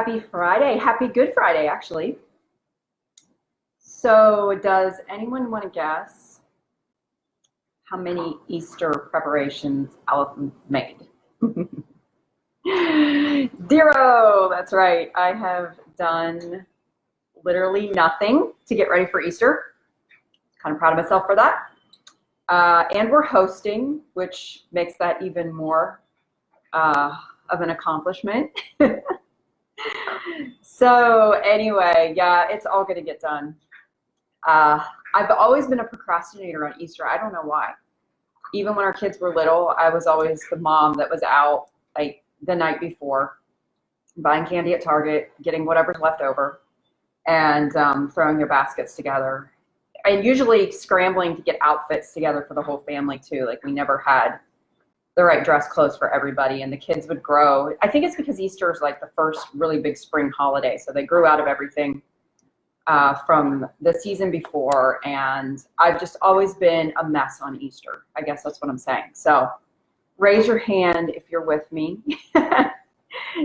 Happy Friday. Happy Good Friday, actually. So does anyone want to guess how many Easter preparations Allison's made? 0. That's right. I have done literally nothing to get ready for Easter. Kind of proud of myself for that. And we're hosting, which makes that even more of an accomplishment. So anyway, yeah, it's all going to get done. I've always been a procrastinator on Easter. I don't know why. Even when our kids were little, I was always the mom that was out like the night before, buying candy at Target, getting whatever's left over, and throwing their baskets together. And usually scrambling to get outfits together for the whole family too. Like we never had the right dress clothes for everybody, and the kids would grow. I think it's because Easter is like the first really big spring holiday, so they grew out of everything from the season before, and I've just always been a mess on Easter. I guess that's what I'm saying. So raise your hand if you're with me.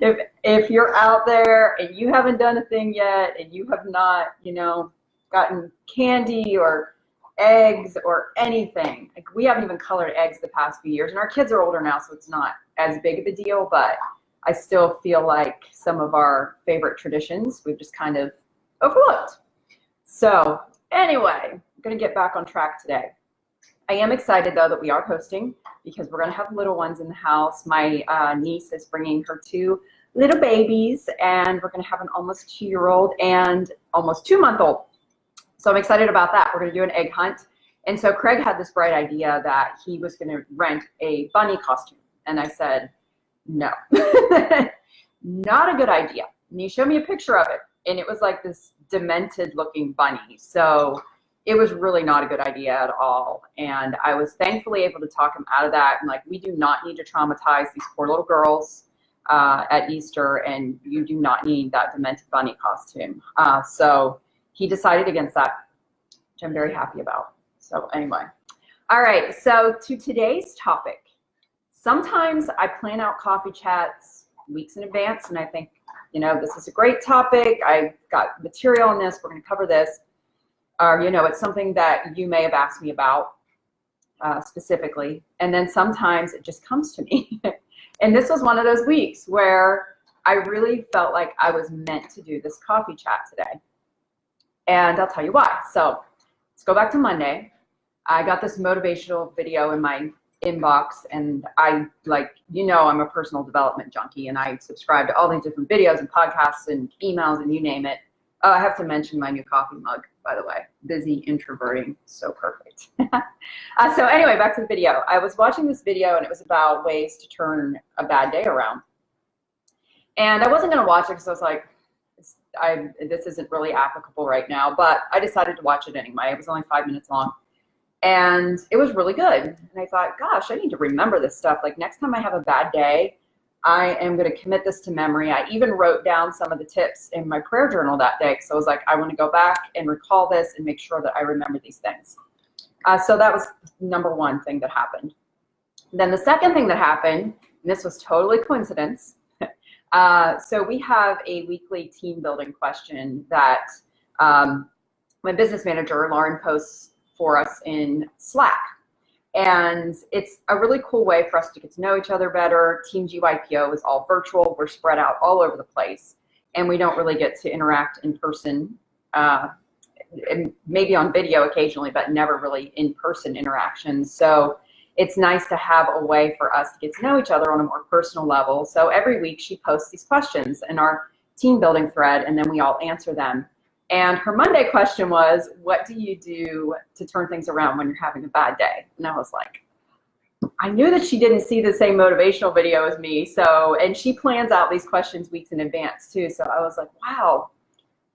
if you're out there and you haven't done a thing yet, and you have not, gotten candy or eggs or anything. Like we haven't even colored eggs the past few years, and our kids are older now, so it's not as big of a deal, but I still feel like some of our favorite traditions we've just kind of overlooked. So anyway, I'm gonna get back on track today. I am excited though that we are hosting, because we're gonna have little ones in the house. My niece is bringing her 2 little babies, and we're gonna have an almost 2-year-old and almost 2-month-old. So I'm excited about that. We're going to do an egg hunt. And so Craig had this bright idea that he was going to rent a bunny costume. And I said, no, not a good idea. And he showed me a picture of it, and it was like this demented looking bunny. So it was really not a good idea at all. And I was thankfully able to talk him out of that. And like, we do not need to traumatize these poor little girls at Easter, and you do not need that demented bunny costume. So he decided against that, which I'm very happy about. So anyway, all right, so to today's topic. Sometimes I plan out coffee chats weeks in advance, and I think, this is a great topic. I've got material on this. We're going to cover this. Or, it's something that you may have asked me about specifically. And then sometimes it just comes to me. And this was one of those weeks where I really felt like I was meant to do this coffee chat today. And I'll tell you why. So let's go back to Monday. I got this motivational video in my inbox, and I'm a personal development junkie, and I subscribe to all these different videos and podcasts and emails and you name it. I have to mention my new coffee mug, by the way. Busy introverting, so perfect. So anyway, back to the video. I was watching this video, and it was about ways to turn a bad day around. And I wasn't going to watch it because I was like, this isn't really applicable right now, but I decided to watch it anyway. It was only 5 minutes long, and it was really good. And I thought, gosh, I need to remember this stuff. Like next time I have a bad day, I am going to commit this to memory. I even wrote down some of the tips in my prayer journal that day. So I was like, I want to go back and recall this and make sure that I remember these things. So that was number one thing that happened. Then the second thing that happened, and this was totally coincidence. So we have a weekly team building question that my business manager, Lauren, posts for us in Slack. And it's a really cool way for us to get to know each other better. Team GYPO is all virtual. We're spread out all over the place, and we don't really get to interact in person, and maybe on video occasionally, but never really in-person interactions. So it's nice to have a way for us to get to know each other on a more personal level. So every week she posts these questions in our team building thread, and then we all answer them. And her Monday question was, what do you do to turn things around when you're having a bad day? And I was like, I knew that she didn't see the same motivational video as me. So, and she plans out these questions weeks in advance too. So I was like, wow,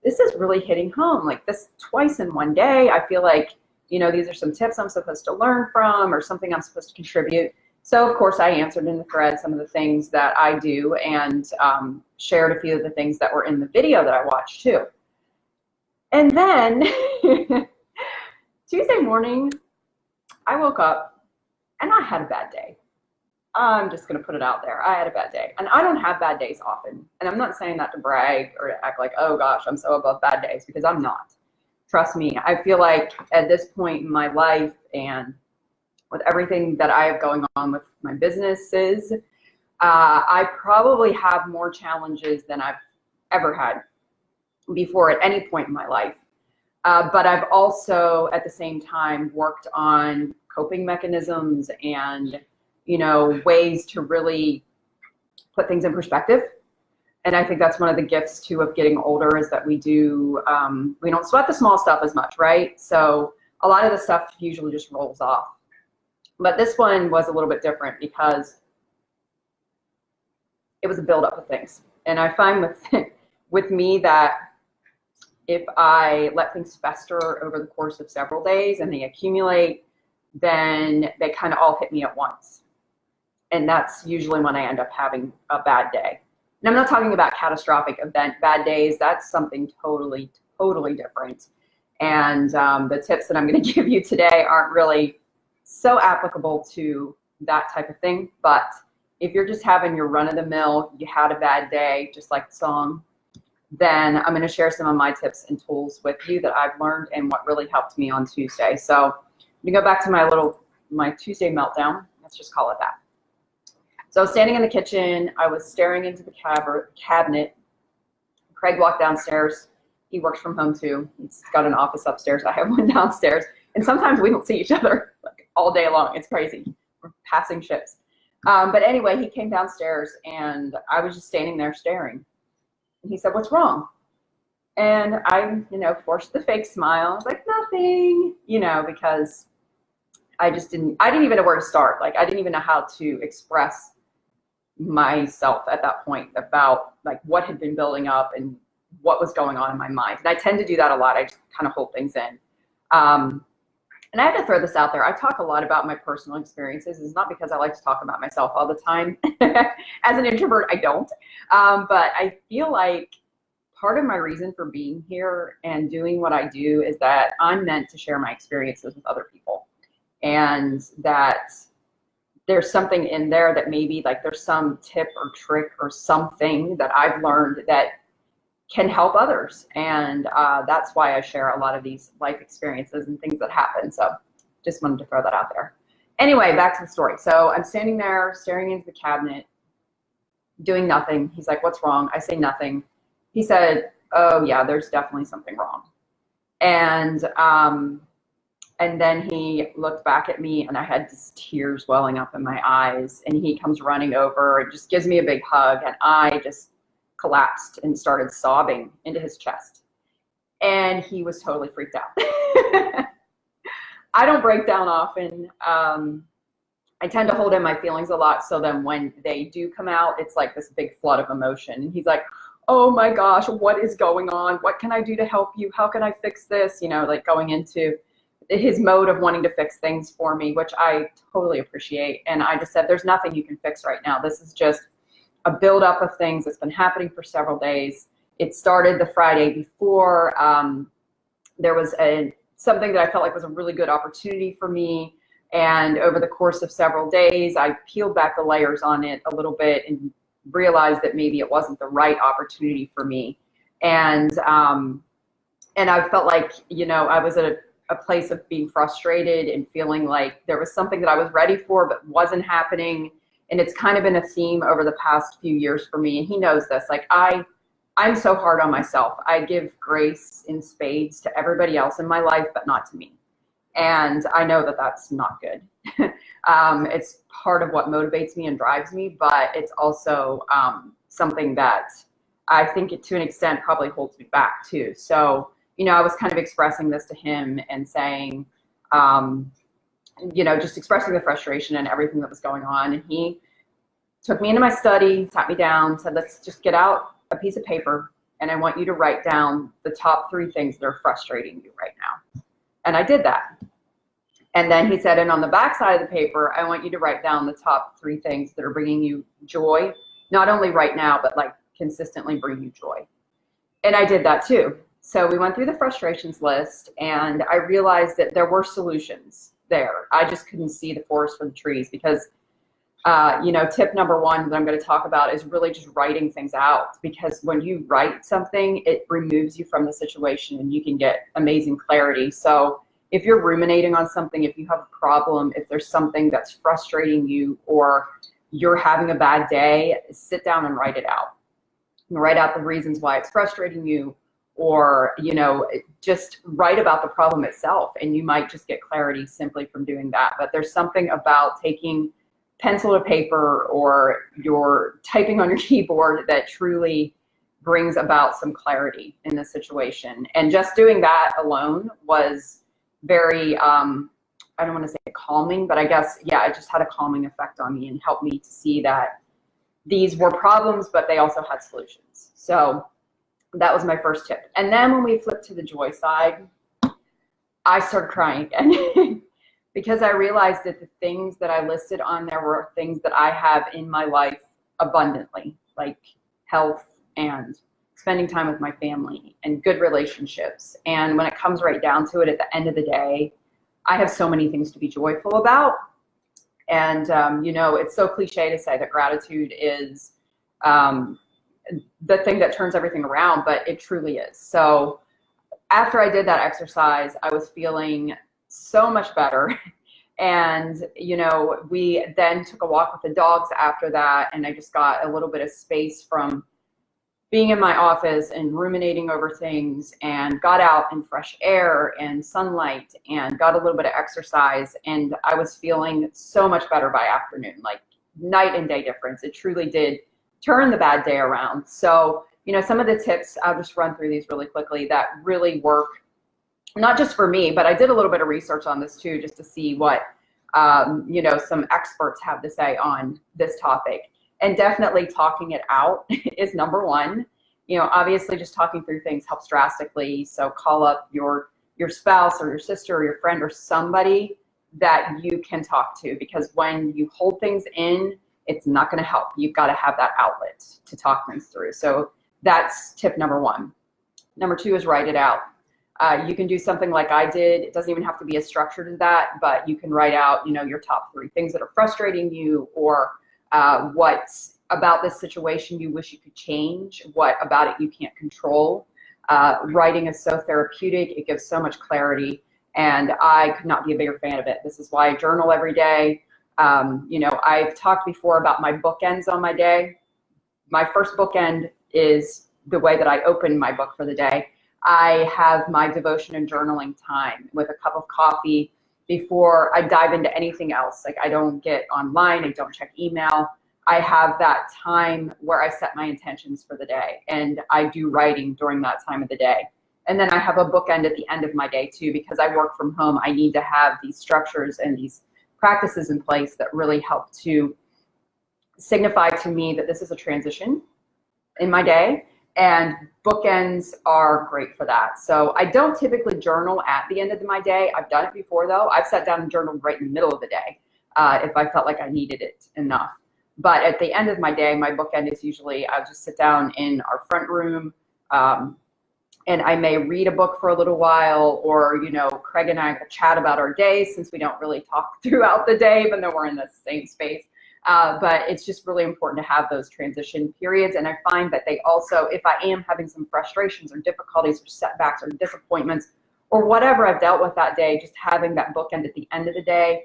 this is really hitting home. Like this twice in one day. I feel like, these are some tips I'm supposed to learn from, or something I'm supposed to contribute. So of course I answered in the thread some of the things that I do, and shared a few of the things that were in the video that I watched too. And then Tuesday morning, I woke up and I had a bad day. I'm just going to put it out there. I had a bad day. And I don't have bad days often. And I'm not saying that to brag or to act like, oh gosh, I'm so above bad days, because I'm not. Trust me. I feel like at this point in my life and with everything that I have going on with my businesses, I probably have more challenges than I've ever had before at any point in my life. But I've also at the same time worked on coping mechanisms and, ways to really put things in perspective. And I think that's one of the gifts too of getting older, is that we don't sweat the small stuff as much, right? So a lot of the stuff usually just rolls off. But this one was a little bit different because it was a buildup of things. And I find with me that if I let things fester over the course of several days and they accumulate, then they kind of all hit me at once. And that's usually when I end up having a bad day. And I'm not talking about catastrophic event bad days. That's something totally, totally different. And the tips that I'm going to give you today aren't really so applicable to that type of thing. But if you're just having your run-of-the-mill, you had a bad day, just like the song, then I'm going to share some of my tips and tools with you that I've learned and what really helped me on Tuesday. So you go back to my Tuesday meltdown. Let's just call it that. So I was standing in the kitchen. I was staring into the cabinet. Craig walked downstairs. He works from home too. He's got an office upstairs. I have one downstairs. And sometimes we don't see each other like all day long. It's crazy. We're passing ships. But anyway, he came downstairs and I was just standing there staring. And he said, "What's wrong?" And I, forced the fake smile. I was like, "Nothing," because I didn't even know where to start. Like, I didn't even know how to express myself at that point about like what had been building up and what was going on in my mind. And I tend to do that a lot. I just kind of hold things in. And I have to throw this out there. I talk a lot about my personal experiences. It's not because I like to talk about myself all the time. As an introvert, I don't. But I feel like part of my reason for being here and doing what I do is that I'm meant to share my experiences with other people. And that there's something in there that maybe like there's some tip or trick or something that I've learned that can help others. And that's why I share a lot of these life experiences and things that happen. So just wanted to throw that out there. Anyway, back to the story. So I'm standing there staring into the cabinet, doing nothing. He's like, "What's wrong?" I say nothing. He said, "Oh yeah, there's definitely something wrong." And then he looked back at me and I had just tears welling up in my eyes, and he comes running over and just gives me a big hug, and I just collapsed and started sobbing into his chest. And he was totally freaked out. I don't break down often. I tend to hold in my feelings a lot. So then when they do come out, it's like this big flood of emotion. And he's like, "Oh my gosh, what is going on? What can I do to help you? How can I fix this?" Like going into his mode of wanting to fix things for me, which I totally appreciate. And I just said, "There's nothing you can fix right now. This is just a buildup of things that's been happening for several days. It started the Friday before. There was something that I felt like was a really good opportunity for me. And over the course of several days, I peeled back the layers on it a little bit and realized that maybe it wasn't the right opportunity for me. And I felt like, I was at a place of being frustrated and feeling like there was something that I was ready for but wasn't happening. And it's kind of been a theme over the past few years for me. And he knows this. Like I'm so hard on myself. I give grace in spades to everybody else in my life, but not to me. And I know that that's not good. It's part of what motivates me and drives me, but it's also something that I think to an extent probably holds me back too. So, I was kind of expressing this to him and saying, just expressing the frustration and everything that was going on. And he took me into my study, sat me down, said, "Let's just get out a piece of paper, and I want you to write down the top 3 things that are frustrating you right now." And I did that. And then he said, "And on the back side of the paper, I want you to write down the top 3 things that are bringing you joy, not only right now, but like consistently bring you joy." And I did that too. So we went through the frustrations list, and I realized that there were solutions there. I just couldn't see the forest for the trees, because Tip number one that I'm going to talk about is really just writing things out, because when you write something, it removes you from the situation and you can get amazing clarity. So if you're ruminating on something, if you have a problem, if there's something that's frustrating you or you're having a bad day, sit down and write it out. And write out the reasons why it's frustrating you, or, just write about the problem itself, and you might just get clarity simply from doing that. But there's something about taking pencil to paper or you're typing on your keyboard that truly brings about some clarity in the situation. And just doing that alone was very, I don't want to say calming, but I guess, yeah, it just had a calming effect on me and helped me to see that these were problems, but they also had solutions. So that was my first tip. And then when we flipped to the joy side, I started crying again because I realized that the things that I listed on there were things that I have in my life abundantly, like health and spending time with my family and good relationships. And when it comes right down to it, at the end of the day, I have so many things to be joyful about. And, it's so cliche to say that gratitude is the thing that turns everything around, but it truly is. So after I did that exercise, I was feeling so much better. And, we then took a walk with the dogs after that. And I just got a little bit of space from being in my office and ruminating over things, and got out in fresh air and sunlight and got a little bit of exercise. And I was feeling so much better by afternoon, like night and day difference. It truly did turn the bad day around. So, some of the tips, I'll just run through these really quickly, that really work, not just for me, but I did a little bit of research on this too, just to see what, some experts have to say on this topic. And definitely talking it out is number one. Obviously just talking through things helps drastically. So call up your spouse or your sister or your friend or somebody that you can talk to, because when you hold things in, it's not going to help. You've got to have that outlet to talk things through. So that's tip number one. Number two is write it out. You can do something like I did. It doesn't even have to be as structured as that, but you can write out, your top 3 things that are frustrating you, or what about this situation you wish you could change, what about it you can't control. Writing is so therapeutic. It gives so much clarity, and I could not be a bigger fan of it. This is why I journal every day. I've talked before about my bookends on my day. My first bookend is the way that I open my book for the day. I have my devotion and journaling time with a cup of coffee before I dive into anything else. Like, I don't get online, I don't check email. I have that time where I set my intentions for the day, and I do writing during that time of the day. And then I have a bookend at the end of my day too, because I work from home. I need to have these structures and these practices in place that really help to signify to me that this is a transition in my day, and bookends are great for that. So I don't typically journal at the end of my day. I've done it before though. I've sat down and journaled right in the middle of the day if I felt like I needed it enough. But at the end of my day, my bookend is usually I'll just sit down in our front room, and I may read a book for a little while, or, Craig and I will chat about our day, since we don't really talk throughout the day, even though we're in the same space. But it's just really important to have those transition periods. And I find that they also, if I am having some frustrations or difficulties or setbacks or disappointments or whatever I've dealt with that day, just having that bookend at the end of the day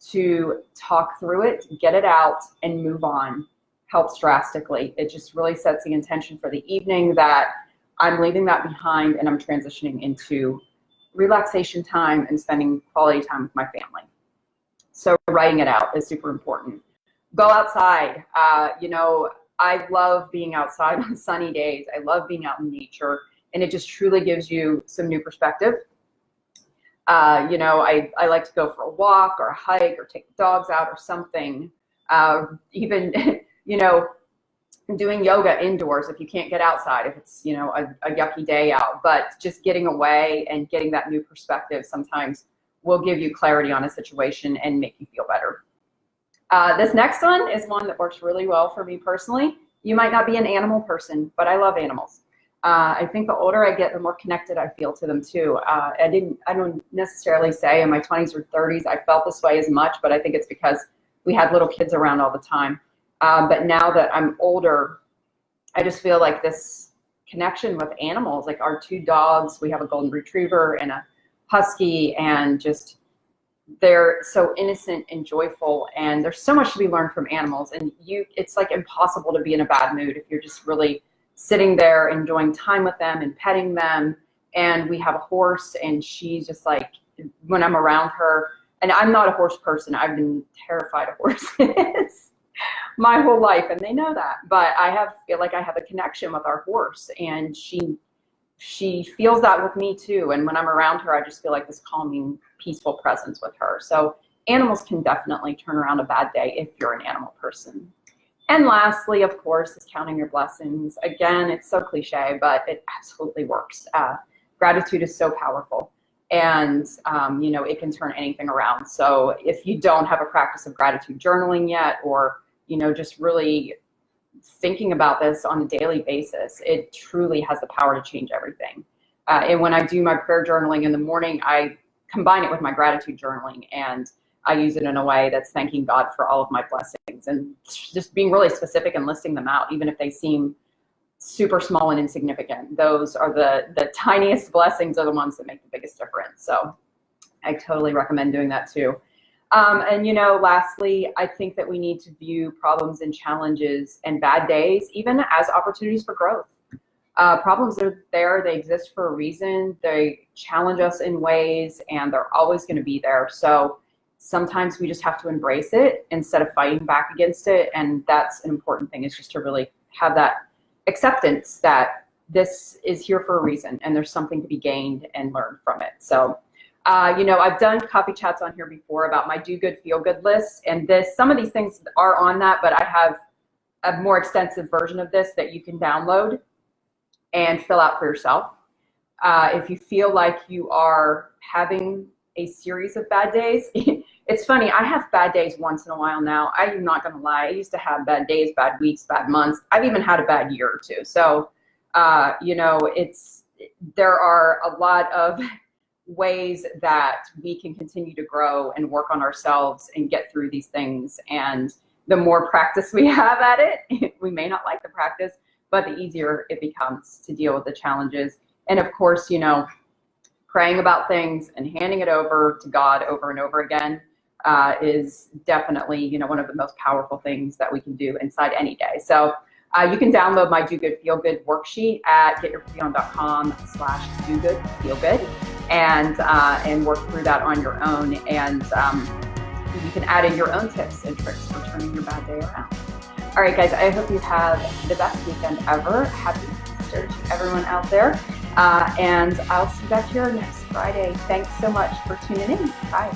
to talk through it, get it out, and move on helps drastically. It just really sets the intention for the evening that I'm leaving that behind and I'm transitioning into relaxation time and spending quality time with my family. So writing it out is super important. Go outside. I love being outside on sunny days. I love being out in nature, and it just truly gives you some new perspective. I like to go for a walk or a hike or take the dogs out or something. Even, doing yoga indoors if you can't get outside, if it's, a yucky day out. But just getting away and getting that new perspective sometimes will give you clarity on a situation and make you feel better. This next one is one that works really well for me personally. You might not be an animal person, but I love animals. I think the older I get, the more connected I feel to them too. I don't necessarily say in my 20s or 30s I felt this way as much, but I think it's because we had little kids around all the time. But now that I'm older, I just feel like this connection with animals, like our 2 dogs, we have a golden retriever and a husky, and just they're so innocent and joyful, and there's so much to be learned from animals. And it's like impossible to be in a bad mood if you're just really sitting there enjoying time with them and petting them. And we have a horse, and she's just like, when I'm around her, and I'm not a horse person, I've been terrified of horses my whole life, and they know that, but feel like I have a connection with our horse, and she feels that with me too. And when I'm around her, I just feel like this calming, peaceful presence with her. So animals can definitely turn around a bad day if you're an animal person. And lastly, of course, is counting your blessings. Again, it's so cliche, but it absolutely works. Gratitude is so powerful, and it can turn anything around. So if you don't have a practice of gratitude journaling yet, or just really thinking about this on a daily basis, it truly has the power to change everything. And when I do my prayer journaling in the morning, I combine it with my gratitude journaling, and I use it in a way that's thanking God for all of my blessings, and just being really specific and listing them out, even if they seem super small and insignificant. Those are the tiniest blessings are the ones that make the biggest difference. So I totally recommend doing that too. And lastly, I think that we need to view problems and challenges and bad days even as opportunities for growth. Problems are there, they exist for a reason. They challenge us in ways, and they're always going to be there. So sometimes we just have to embrace it instead of fighting back against it. And that's an important thing, is just to really have that acceptance that this is here for a reason, and there's something to be gained and learned from it. So I've done coffee chats on here before about my do good, feel good list, and some of these things are on that, but I have a more extensive version of this that you can download and fill out for yourself. If you feel like you are having a series of bad days, it's funny, I have bad days once in a while now. I am not going to lie. I used to have bad days, bad weeks, bad months. I've even had a bad year or two. So, there are a lot of ways that we can continue to grow and work on ourselves and get through these things. And the more practice we have at it, we may not like the practice, but the easier it becomes to deal with the challenges. And of course, praying about things and handing it over to God over and over again is definitely, one of the most powerful things that we can do inside any day. So you can download my Do Good Feel Good worksheet at getyourcookion.com/dogoodfeelgood and work through that on your own. And you can add in your own tips and tricks for turning your bad day around. All right, guys, I hope you have the best weekend ever. Happy Easter to everyone out there. And I'll see you back here next Friday. Thanks so much for tuning in. Bye.